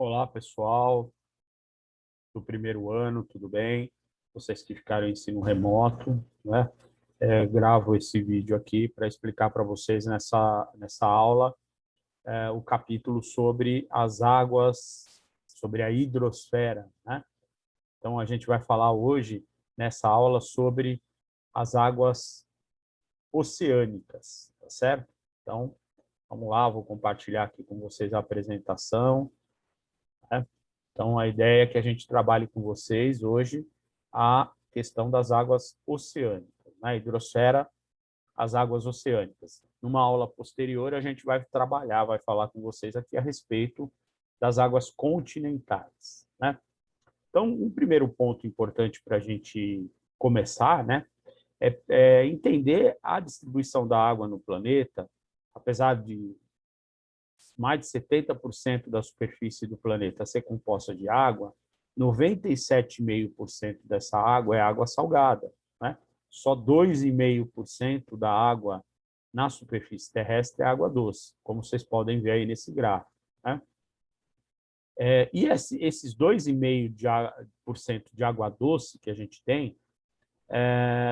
Olá, pessoal do primeiro ano, tudo bem? Vocês que ficaram em ensino remoto, né? Gravo esse vídeo aqui para explicar para vocês nessa aula o capítulo sobre as águas, sobre a hidrosfera, né? Então, a gente vai falar hoje, nessa aula, sobre as águas oceânicas, tá certo? Então, vamos lá, vou compartilhar aqui com vocês a apresentação, né? Então, a ideia é que a gente trabalhe com vocês hoje a questão das águas oceânicas, na hidrosfera, as águas oceânicas. Numa aula posterior, a gente vai trabalhar, vai falar com vocês aqui a respeito das águas continentais, né? Então, um primeiro ponto importante para a gente começar, né, é entender a distribuição da água no planeta, apesar de mais de 70% da superfície do planeta ser composta de água, 97,5% dessa água é água salgada, né? Só 2,5% da água na superfície terrestre é água doce, como vocês podem ver aí nesse gráfico, né? E esses 2,5% de água doce que a gente tem,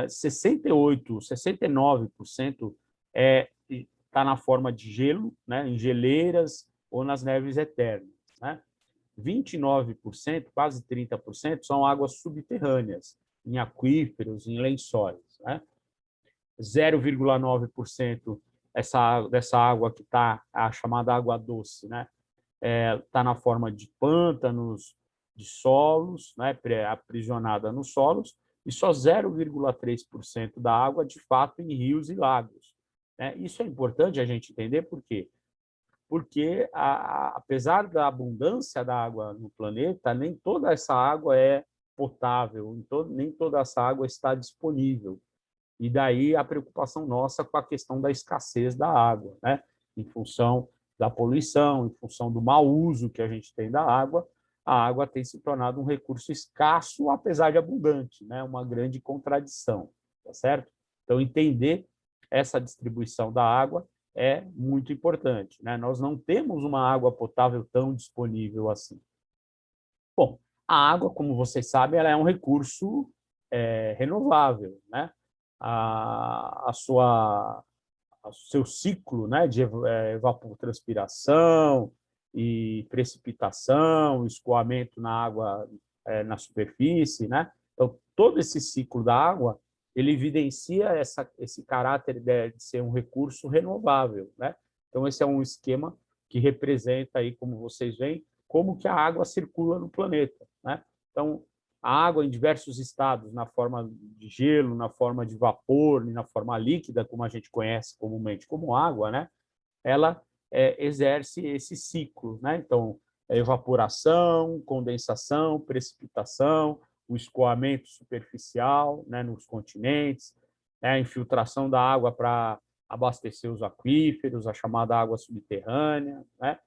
68, 69% está na forma de gelo, né, em geleiras ou nas neves eternas, né? 29%, quase 30%, são águas subterrâneas, em aquíferos, em lençóis, né? 0,9% dessa água que está a chamada água doce, né? Está na forma de pântanos, de solos, né, aprisionada nos solos, e só 0,3% da água, de fato, em rios e lagos, né? Isso é importante a gente entender por quê? Porque, apesar da abundância da água no planeta, nem toda essa água é potável, nem toda essa água está disponível. E daí a preocupação nossa com a questão da escassez da água, né? Em função da poluição, em função do mau uso que a gente tem da água, a água tem se tornado um recurso escasso, apesar de abundante, né? Uma grande contradição, tá certo? Então, entender essa distribuição da água é muito importante, né? Nós não temos uma água potável tão disponível assim. Bom, a água, como vocês sabem, ela é um recurso renovável, né? A sua o seu ciclo, né, de evapotranspiração e precipitação, escoamento na água na superfície, né? Então, todo esse ciclo da água, ele evidencia esse caráter de ser um recurso renovável, né? Então, esse é um esquema que representa aí, como vocês veem, como que a água circula no planeta, né? Então, a água em diversos estados, na forma de gelo, na forma de vapor, e na forma líquida, como a gente conhece comumente como água, né? Ela exerce esse ciclo, né? Então, evaporação, condensação, precipitação, o escoamento superficial, né, nos continentes, né, a infiltração da água para abastecer os aquíferos, a chamada água subterrânea, né?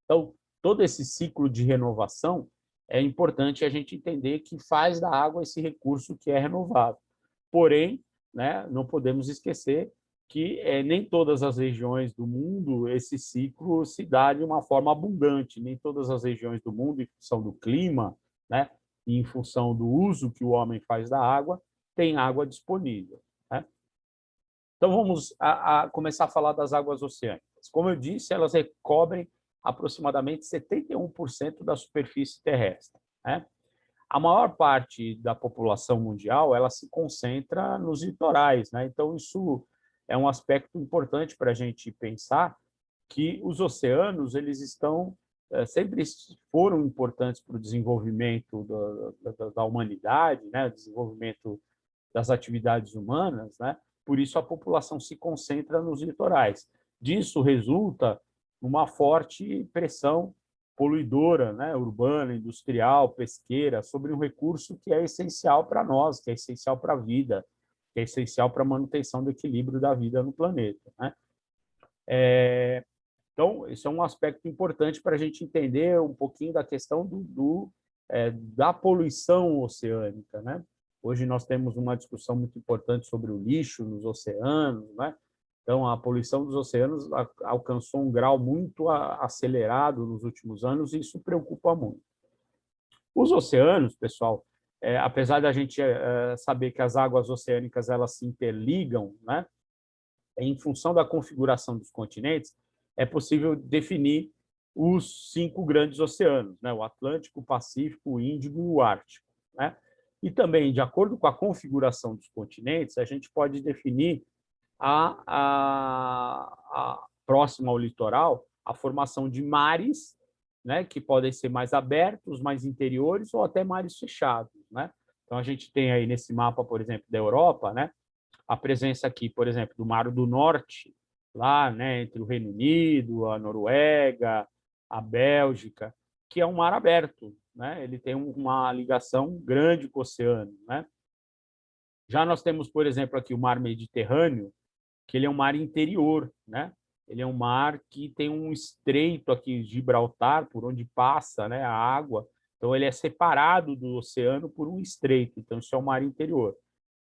Então, todo esse ciclo de renovação é importante a gente entender que faz da água esse recurso que é renovável. Porém, né, não podemos esquecer que nem todas as regiões do mundo esse ciclo se dá de uma forma abundante, nem todas as regiões do mundo, em função do clima, né, e em função do uso que o homem faz da água, tem água disponível, né? Então, vamos começar a falar das águas oceânicas. Como eu disse, elas recobrem aproximadamente 71% da superfície terrestre, né? A maior parte da população mundial ela se concentra nos litorais, né? Então, isso é um aspecto importante para a gente pensar que os oceanos eles estão sempre foram importantes para o desenvolvimento da humanidade, né? O desenvolvimento das atividades humanas, né? Por isso a população se concentra nos litorais. Disso resulta uma forte pressão poluidora, né, urbana, industrial, pesqueira, sobre um recurso que é essencial para nós, que é essencial para a vida, que é essencial para a manutenção do equilíbrio da vida no planeta, né? Então, isso é um aspecto importante para a gente entender um pouquinho da questão da poluição oceânica, né? Hoje nós temos uma discussão muito importante sobre o lixo nos oceanos, né? Então, a poluição dos oceanos alcançou um grau muito acelerado nos últimos anos e isso preocupa muito. Os oceanos, pessoal, apesar da gente saber que as águas oceânicas elas se interligam, né, em função da configuração dos continentes, é possível definir os 5 grandes oceanos, né, o Atlântico, o Pacífico, o Índico e o Ártico, né? E também, de acordo com a configuração dos continentes, a gente pode definir próxima ao litoral, a formação de mares, né, que podem ser mais abertos, mais interiores ou até mares fechados, né? Então a gente tem aí nesse mapa, por exemplo, da Europa, né, a presença aqui, por exemplo, do Mar do Norte, lá, né, entre o Reino Unido, a Noruega, a Bélgica, que é um mar aberto, né? Ele tem uma ligação grande com o oceano, né? Já nós temos, por exemplo, aqui o Mar Mediterrâneo, que ele é um mar interior, né? Ele é um mar que tem um estreito aqui, Gibraltar, por onde passa, né, a água. Então, ele é separado do oceano por um estreito. Então, isso é um mar interior.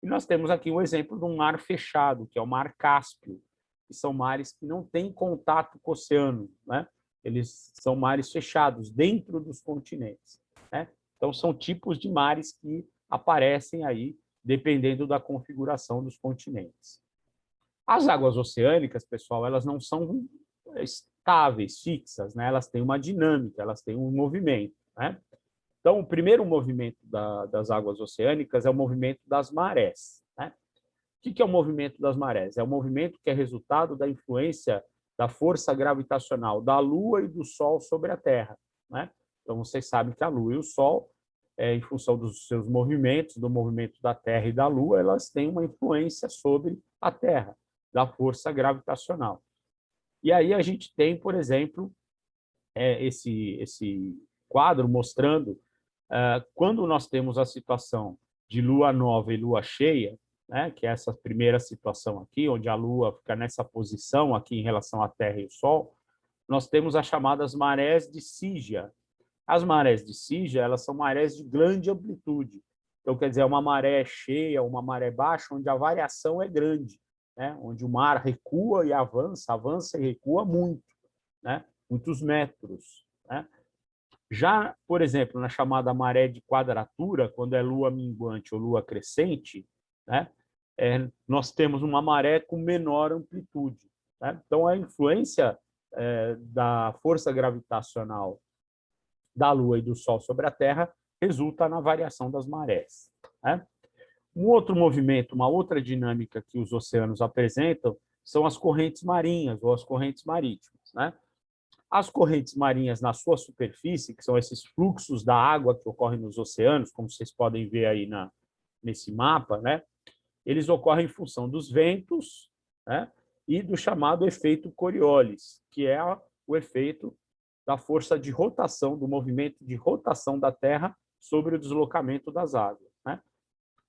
E nós temos aqui um exemplo de um mar fechado, que é o Mar Cáspio, que são mares que não têm contato com o oceano, né? Eles são mares fechados dentro dos continentes, né? Então, são tipos de mares que aparecem aí, dependendo da configuração dos continentes. As águas oceânicas, pessoal, elas não são estáveis, fixas, né? Elas têm uma dinâmica, elas têm um movimento, né? Então, o primeiro movimento das águas oceânicas é o movimento das marés, né? O que é o movimento das marés? É o movimento que é resultado da influência da força gravitacional da Lua e do Sol sobre a Terra, né? Então, vocês sabem que a Lua e o Sol, em função dos seus movimentos, do movimento da Terra e da Lua, elas têm uma influência sobre a Terra, da força gravitacional. E aí a gente tem, por exemplo, esse quadro mostrando quando nós temos a situação de lua nova e lua cheia, né, que é essa primeira situação aqui, onde a lua fica nessa posição aqui em relação à Terra e o Sol, nós temos as chamadas marés de Sigia. As marés de Sigia, elas são marés de grande amplitude. Então, quer dizer, é uma maré cheia, uma maré baixa, onde a variação é grande, né? Onde o mar recua e avança, avança e recua muito, né? Muitos metros, né? Já, por exemplo, na chamada maré de quadratura, quando é lua minguante ou lua crescente, né? Nós temos uma maré com menor amplitude, né? Então, a influência da força gravitacional da Lua e do Sol sobre a Terra resulta na variação das marés, né? Um outro movimento, uma outra dinâmica que os oceanos apresentam são as correntes marinhas ou as correntes marítimas, né? As correntes marinhas na sua superfície, que são esses fluxos da água que ocorrem nos oceanos, como vocês podem ver aí nesse mapa, né? Eles ocorrem em função dos ventos, né? E do chamado efeito Coriolis, que é o efeito da força de rotação, do movimento de rotação da Terra sobre o deslocamento das águas, né?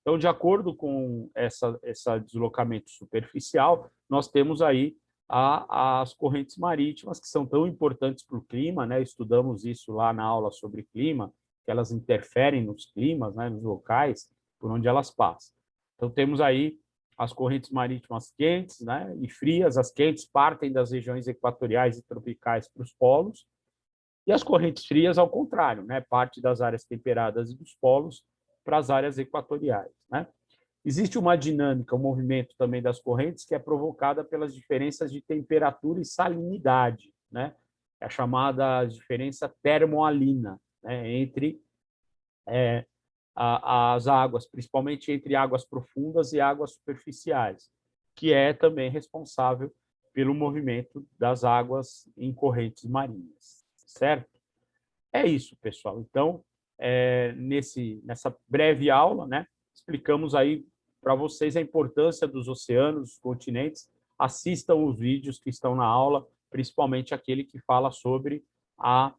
Então, de acordo com esse deslocamento superficial, nós temos aí as correntes marítimas, que são tão importantes para o clima, né? Estudamos isso lá na aula sobre clima, que elas interferem nos climas, né? Nos locais por onde elas passam. Então, temos aí as correntes marítimas quentes, né? E frias. As quentes partem das regiões equatoriais e tropicais para os polos, e as correntes frias, ao contrário, né? Parte das áreas temperadas e dos polos para as áreas equatoriais, né? Existe uma dinâmica, um movimento também das correntes que é provocada pelas diferenças de temperatura e salinidade, né? É a chamada diferença termoalina, né? Entre as águas, principalmente entre águas profundas e águas superficiais, que é também responsável pelo movimento das águas em correntes marinhas, certo? É isso, pessoal. Então, nessa breve aula, né, explicamos aí para vocês a importância dos oceanos, dos continentes. Assistam os vídeos que estão na aula, principalmente aquele que fala sobre a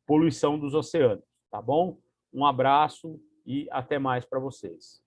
poluição dos oceanos, tá bom? Um abraço e até mais para vocês.